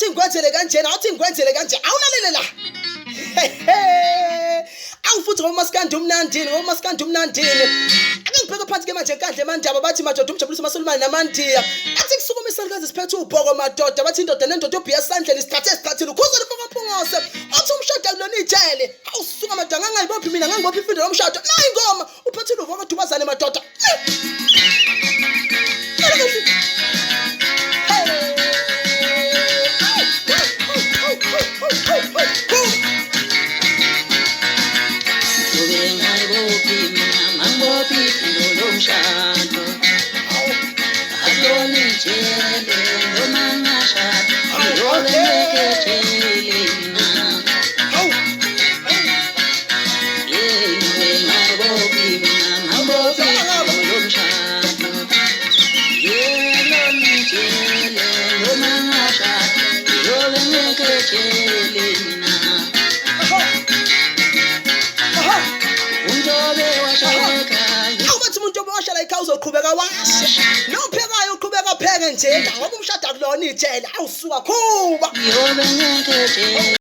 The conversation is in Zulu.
awuthi ngikwenzele kanjena awuthi ngikwenzele kanje awulalele la awufuthi ngomaskandi umnandini ake ngibheke phansi ke manje enkandle mandaba bathi madoda umjabulisa umaSolomani namandiya athi kusukuma isalikazi siphethe ubhoko madoda bathi indoda nendoda obhiya esandleni sithathile Khuzani Mpungose athi umshado akulona ijele awusuka madanga angayibophi mina ngangibophi ifindo lomshado nayi ingoma uphathile uvuka dubazane madoda Umshado akulona ijele noma ngashada yobe ngekhetheleni uzoqhubeka washe nophekayo uqhubeka pheke nje ngoba umshado akulona ijele awusuka khuba